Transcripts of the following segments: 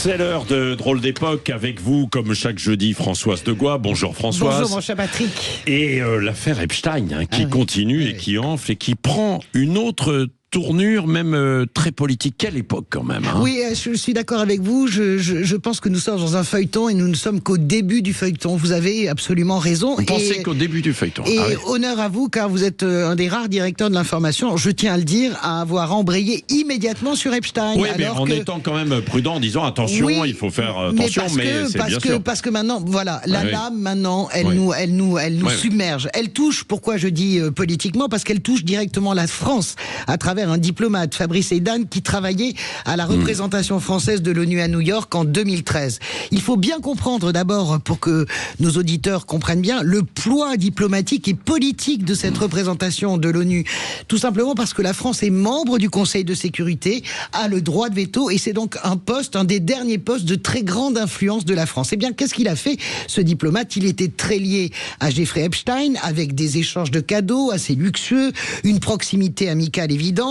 C'est l'heure de Drôle d'époque avec vous, comme chaque jeudi, Françoise Degois. Bonjour Françoise. Bonjour mon cher Patrick. Et l'affaire Epstein qui continue et qui enfle et qui prend une autre tournure, même très politique. Quelle époque quand même, hein. Oui, je suis d'accord avec vous. Je pense que nous sommes dans un feuilleton et nous ne sommes qu'au début du feuilleton. Vous avez absolument raison. Vous pensez qu'au début du feuilleton. Et honneur à vous, car vous êtes un des rares directeurs de l'information, je tiens à le dire, à avoir embrayé immédiatement sur Epstein. Oui, mais en étant quand même prudent, en disant attention, oui, il faut faire attention, parce que maintenant, voilà, la lame maintenant, elle nous submerge. Elle touche, pourquoi je dis politiquement, parce qu'elle touche directement la France à travers un diplomate, Fabrice Heydan, qui travaillait à la représentation française de l'ONU à New York en 2013. Il faut bien comprendre d'abord, pour que nos auditeurs comprennent bien, le poids diplomatique et politique de cette représentation de l'ONU. Tout simplement parce que la France est membre du Conseil de sécurité, a le droit de veto, et c'est donc un des derniers postes de très grande influence de la France. Eh bien, qu'est-ce qu'il a fait, ce diplomate? Il était très lié à Jeffrey Epstein, avec des échanges de cadeaux assez luxueux, une proximité amicale évidente.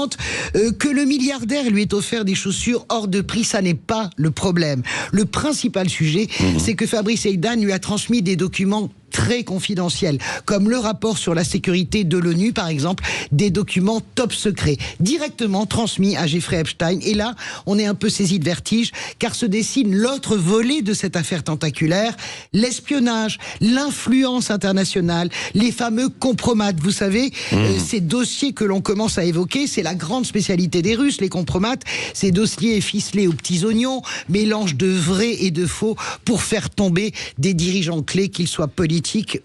Que le milliardaire lui ait offert des chaussures hors de prix, ça n'est pas le problème. Le principal sujet, c'est que Fabrice Heydan lui a transmis des documents très confidentiels, comme le rapport sur la sécurité de l'ONU, par exemple, des documents top secrets, directement transmis à Jeffrey Epstein. Et là, on est un peu saisi de vertige, car se dessine l'autre volet de cette affaire tentaculaire, l'espionnage, l'influence internationale, les fameux compromates. Vous savez, ces dossiers que l'on commence à évoquer, c'est la grande spécialité des Russes, les compromates, ces dossiers ficelés aux petits oignons, mélange de vrai et de faux pour faire tomber des dirigeants clés, qu'ils soient politiques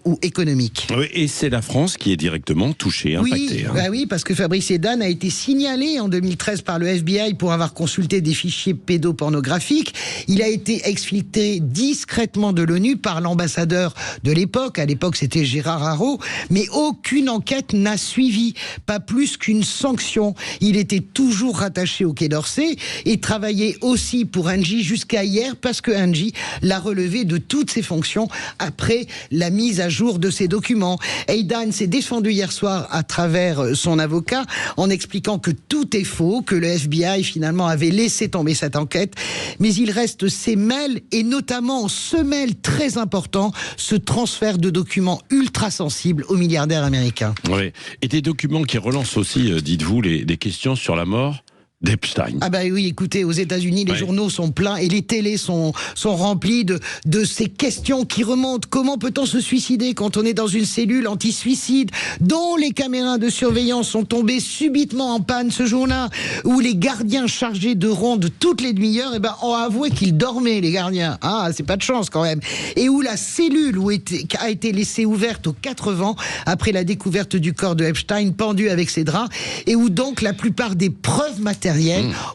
ou économique. Oui, et c'est la France qui est directement touchée, impactée. Oui, parce que Fabrice Heydan a été signalé en 2013 par le FBI pour avoir consulté des fichiers pédopornographiques. Il a été exfiltré discrètement de l'ONU par l'ambassadeur de l'époque. À l'époque, c'était Gérard Haro. Mais aucune enquête n'a suivi, pas plus qu'une sanction. Il était toujours rattaché au Quai d'Orsay et travaillait aussi pour Engie jusqu'à hier, parce que Engie l'a relevé de toutes ses fonctions après la mise à jour de ces documents. Heydan s'est défendu hier soir à travers son avocat en expliquant que tout est faux, que le FBI finalement avait laissé tomber cette enquête, mais il reste ces mails et notamment ce mail très important, ce transfert de documents ultra sensibles aux milliardaires américains. Oui, et des documents qui relancent aussi, dites-vous, des questions sur la mort d'Epstein. Ah bah oui, écoutez, aux États-Unis, les journaux sont pleins et les télés sont remplis de ces questions qui remontent. Comment peut-on se suicider quand on est dans une cellule anti-suicide dont les caméras de surveillance sont tombées subitement en panne ce jour-là, où les gardiens chargés de ronde toutes les demi-heures ont avoué qu'ils dormaient, les gardiens. Ah, c'est pas de chance quand même. Et où la cellule a été laissée ouverte aux 4 vents après la découverte du corps de Epstein pendu avec ses draps, et où donc la plupart des preuves matérielles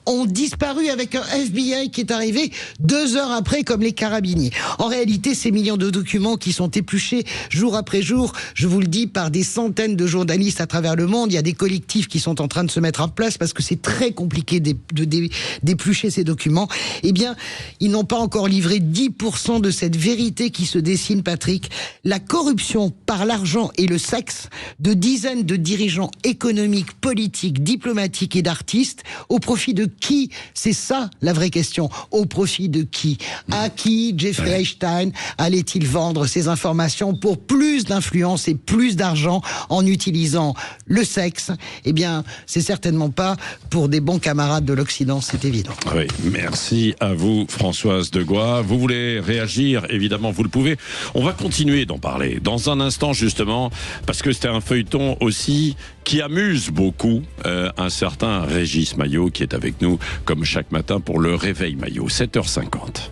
ont disparu, avec un FBI qui est arrivé 2 heures après, comme les carabiniers. En réalité, ces millions de documents qui sont épluchés jour après jour, je vous le dis, par des centaines de journalistes à travers le monde. Il y a des collectifs qui sont en train de se mettre en place parce que c'est très compliqué d'éplucher ces documents. Eh bien, ils n'ont pas encore livré 10% de cette vérité qui se dessine, Patrick. La corruption par l'argent et le sexe de dizaines de dirigeants économiques, politiques, diplomatiques et d'artistes. Au profit de qui? C'est ça la vraie question. Au profit de qui? À qui Jeffrey Epstein allait-il vendre ces informations pour plus d'influence et plus d'argent en utilisant le sexe? Eh bien, c'est certainement pas pour des bons camarades de l'Occident, c'est évident. Oui, merci à vous, Françoise Degois. Vous voulez réagir? Évidemment, vous le pouvez. On va continuer d'en parler dans un instant, justement, parce que c'était un feuilleton aussi qui amuse beaucoup un certain Régis Maillot, qui est avec nous comme chaque matin pour le Réveil Maillot, 7h50.